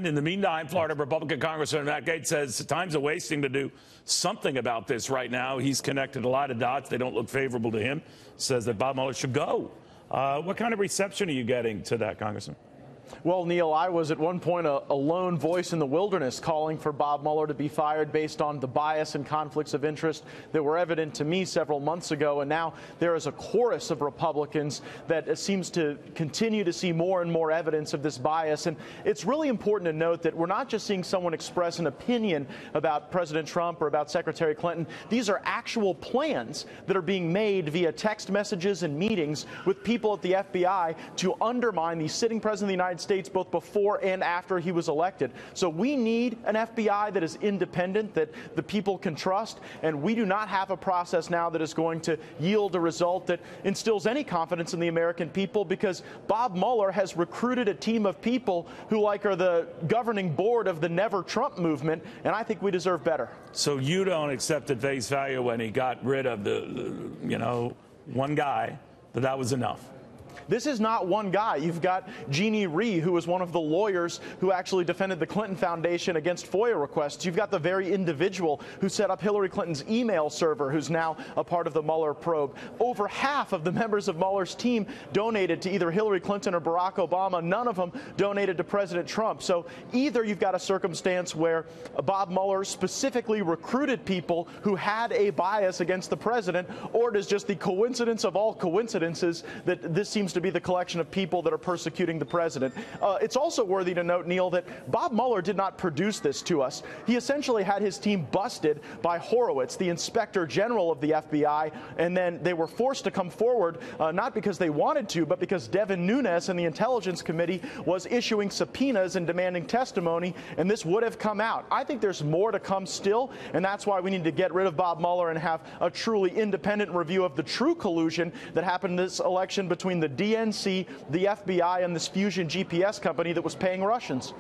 In the meantime, Florida Republican Congressman Matt Gaetz says time's a wasting to do something about this right now. He's connected a lot of dots. They don't look favorable to him. Says that Bob Mueller should go. What kind of reception are you getting to that, Congressman? Well, Neil, I was at one point a lone voice in the wilderness calling for Bob Mueller to be fired based on the bias and conflicts of interest that were evident to me several months ago. And now there is a chorus of Republicans that seems to continue to see more and more evidence of this bias. And it's really important to note that we're not just seeing someone express an opinion about President Trump or about Secretary Clinton. These are actual plans that are being made via text messages and meetings with people at the FBI to undermine the sitting president of the United States both before and after he was elected. So we need an FBI that is independent, that the people can trust, and we do not have a process now that is going to yield a result that instills any confidence in the American people, because Bob Mueller has recruited a team of people who are the governing board of the Never Trump movement, and I think we deserve better. So you don't accept at face value when he got rid of the one guy, that was enough? This is not one guy. You've got Jeannie Rhee, who was one of the lawyers who actually defended the Clinton Foundation against FOIA requests. You've got the very individual who set up Hillary Clinton's email server, who's now a part of the Mueller probe. Over half of the members of Mueller's team donated to either Hillary Clinton or Barack Obama. None of them donated to President Trump. So either you've got a circumstance where Bob Mueller specifically recruited people who had a bias against the president, or it is just the coincidence of all coincidences that this seems to be the collection of people that are persecuting the president. It's also worthy to note, Neil, that Bob Mueller did not produce this to us. He essentially had his team busted by Horowitz, the inspector general of the FBI, and then they were forced to come forward, not because they wanted to, but because Devin Nunes and the Intelligence Committee was issuing subpoenas and demanding testimony, and this would have come out. I think there's more to come still, and that's why we need to get rid of Bob Mueller and have a truly independent review of the true collusion that happened in this election between the DNC, the FBI, and this Fusion GPS company that was paying Russians.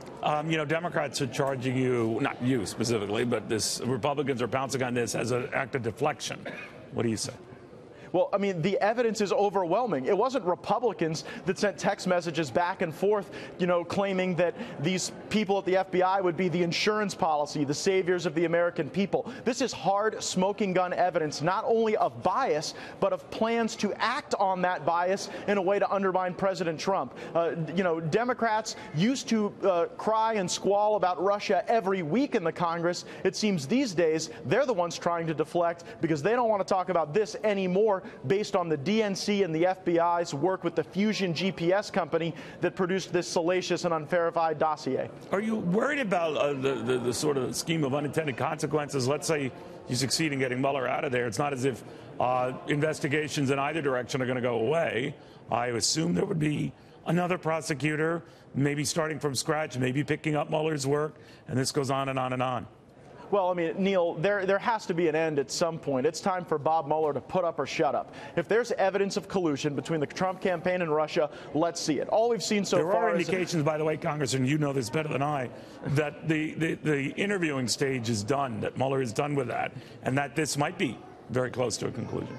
Democrats are charging you, not you specifically, but Republicans are pouncing on this as an act of deflection. What do you say? Well, I mean, the evidence is overwhelming. It wasn't Republicans that sent text messages back and forth, claiming that these people at the FBI would be the insurance policy, the saviors of the American people. This is hard smoking gun evidence, not only of bias, but of plans to act on that bias in a way to undermine President Trump. Democrats used to cry and squall about Russia every week in the Congress. It seems these days they're the ones trying to deflect because they don't want to talk about this anymore, based on the DNC and the FBI's work with the Fusion GPS company that produced this salacious and unverified dossier. Are you worried about the sort of scheme of unintended consequences? Let's say you succeed in getting Mueller out of there. It's not as if investigations in either direction are going to go away. I assume there would be another prosecutor, maybe starting from scratch, maybe picking up Mueller's work, and this goes on and on and on. Well, I mean, Neil, there has to be an end at some point. It's time for Bob Mueller to put up or shut up. If there's evidence of collusion between the Trump campaign and Russia, let's see it. All we've seen so far is... There are indications, by the way, Congressman, you know this better than I, that the interviewing stage is done, that Mueller is done with that, and that this might be very close to a conclusion.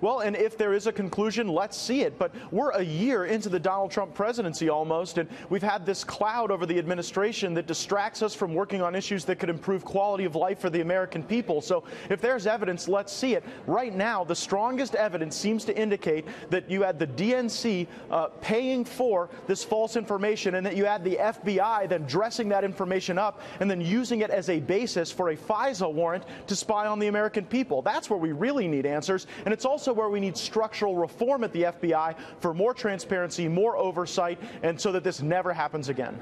Well, and if there is a conclusion, let's see it. But we're a year into the Donald Trump presidency almost, and we've had this cloud over the administration that distracts us from working on issues that could improve quality of life for the American people. So if there's evidence, let's see it. Right now, the strongest evidence seems to indicate that you had the DNC paying for this false information, and that you had the FBI then dressing that information up and then using it as a basis for a FISA warrant to spy on the American people. That's where we really need answers, and it's also where we need structural reform at the FBI for more transparency, more oversight, and so that this never happens again.